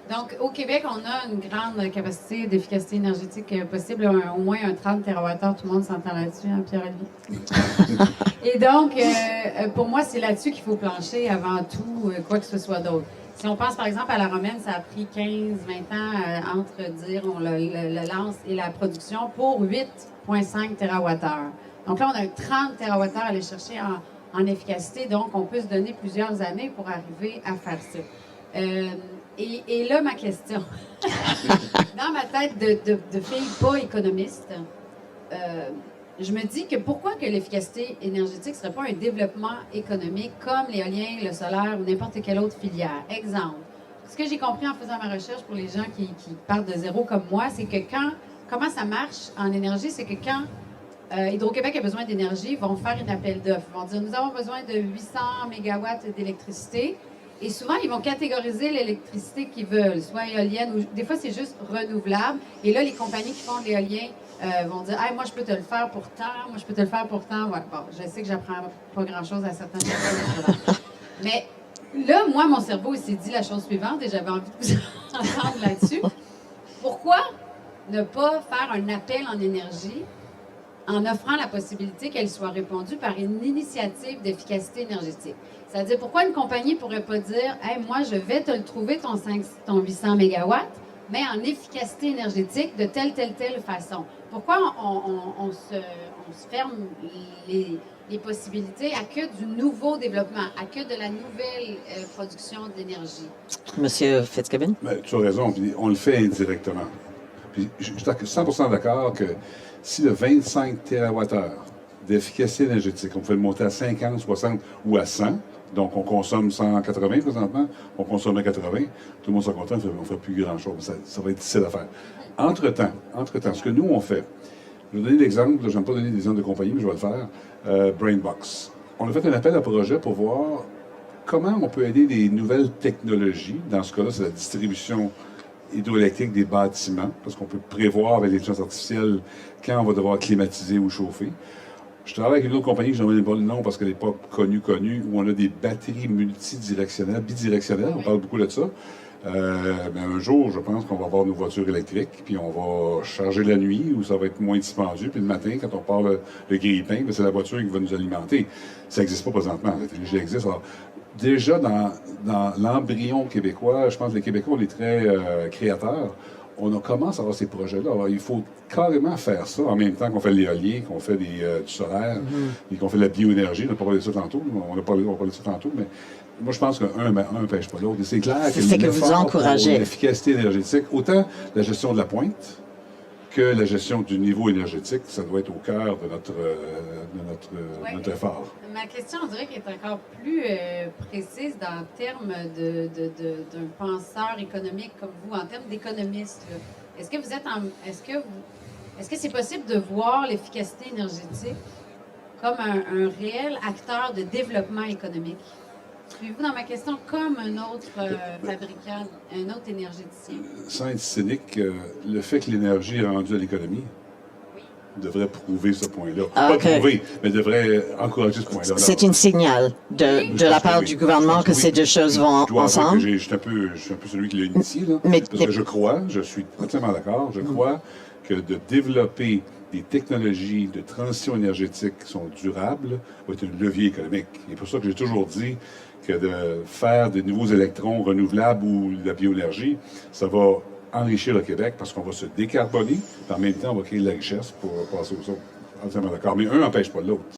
Donc, au Québec, on a une grande capacité d'efficacité énergétique possible, au moins un 30 TWh. Tout le monde s'entend là-dessus, hein, Pierre-Olivier? Et donc, pour moi, c'est là-dessus qu'il faut plancher avant tout, quoi que ce soit d'autre. Si on pense, par exemple, à la romaine, ça a pris 15-20 ans entre dire on le lance et la production pour 8,5 TWh. Donc là, on a un 30 TWh à aller chercher en efficacité. Donc, on peut se donner plusieurs années pour arriver à faire ça. Et là, ma question, dans ma tête de fille pas économiste, je me dis que pourquoi que l'efficacité énergétique ne serait pas un développement économique comme l'éolien, le solaire ou n'importe quelle autre filière. Exemple, ce que j'ai compris en faisant ma recherche pour les gens qui partent de zéro comme moi, c'est que comment ça marche en énergie, c'est que quand Hydro-Québec a besoin d'énergie, ils vont faire un appel d'offres. Ils vont dire, nous avons besoin de 800 mégawatts d'électricité. Et souvent, ils vont catégoriser l'électricité qu'ils veulent, soit éolienne ou des fois, c'est juste renouvelable. Et là, les compagnies qui font de l'éolien vont dire hey, moi, je peux te le faire pour tant, moi, je peux te le faire pour tant. Ouais, bon, je sais que j'apprends pas grand-chose à certaines personnes. Mais là, moi, mon cerveau, il s'est dit la chose suivante et j'avais envie de vous entendre là-dessus. Pourquoi ne pas faire un appel en énergie en offrant la possibilité qu'elle soit répondue par une initiative d'efficacité énergétique? C'est-à-dire, pourquoi une compagnie ne pourrait pas dire hey, moi, je vais te le trouver, ton 800 mégawatts, mais en efficacité énergétique de telle façon? Pourquoi on se ferme les possibilités à que du nouveau développement, à que de la nouvelle production d'énergie? Monsieur Fitzgibbon? Ben, tu as raison, puis on le fait indirectement. Puis je suis 100% d'accord que si le 25 TWh d'efficacité énergétique, on pouvait le monter à 50, 60 ou à 100, donc on consomme 180 présentement, on consomme 80, tout le monde sera content, on ne ferait plus grand-chose. Ça va être difficile à faire. Entre-temps, ce que nous, on fait, je vais donner l'exemple, je n'aime pas donner des exemples de compagnie, mais je vais le faire, Brainbox. On a fait un appel à projet pour voir comment on peut aider les nouvelles technologies. Dans ce cas-là, c'est la distribution hydroélectrique des bâtiments, parce qu'on peut prévoir avec l'intelligence artificielle quand on va devoir climatiser ou chauffer. Je travaille avec une autre compagnie que je n'ai pas le nom parce qu'elle n'est pas connue, où on a des batteries multidirectionnelles, bidirectionnelles, on parle beaucoup de ça. Mais un jour, je pense qu'on va avoir nos voitures électriques, puis on va charger la nuit, où ça va être moins dispendieux, puis le matin, quand on part le grille-pain, c'est la voiture qui va nous alimenter. Ça n'existe pas présentement, la technologie existe. Alors, déjà, dans l'embryon québécois, je pense que les Québécois, on est très créateurs. On commence à avoir ces projets-là. Alors, il faut carrément faire ça en même temps qu'on fait l'éolien, qu'on fait du solaire et qu'on fait de la bioénergie. On n'a pas parlé de ça tantôt. On va parler de ça tantôt, mais moi, je pense qu'un ne pêche pas l'autre. Et c'est clair que vous encouragez l'efficacité énergétique, autant la gestion de la pointe que la gestion du niveau énergétique, ça doit être au cœur de notre effort. Ma question, on dirait qu'elle est encore plus précise dans le terme d'un penseur économique comme vous, en termes d'économiste. Est-ce que vous êtes est-ce que c'est possible de voir l'efficacité énergétique comme un réel acteur de développement économique? Suivez-vous dans ma question comme un autre fabricant, un autre énergéticien? Sans être cynique, le fait que l'énergie est rendue à l'économie devrait prouver ce point-là. Pas prouver, mais devrait encourager ce point-là. C'est un signal de la part du gouvernement que ces deux choses vont ensemble. Je suis un peu celui qui l'a initié, là, parce que je suis entièrement d'accord, je crois que de développer des technologies de transition énergétique qui sont durables va être un levier économique. Et pour ça que j'ai toujours dit que de faire de nouveaux électrons renouvelables ou de la bioénergie, ça va enrichir le Québec parce qu'on va se décarboner, et en même temps, on va créer de la richesse pour passer aux autres. Entièrement d'accord. Mais un n'empêche pas l'autre.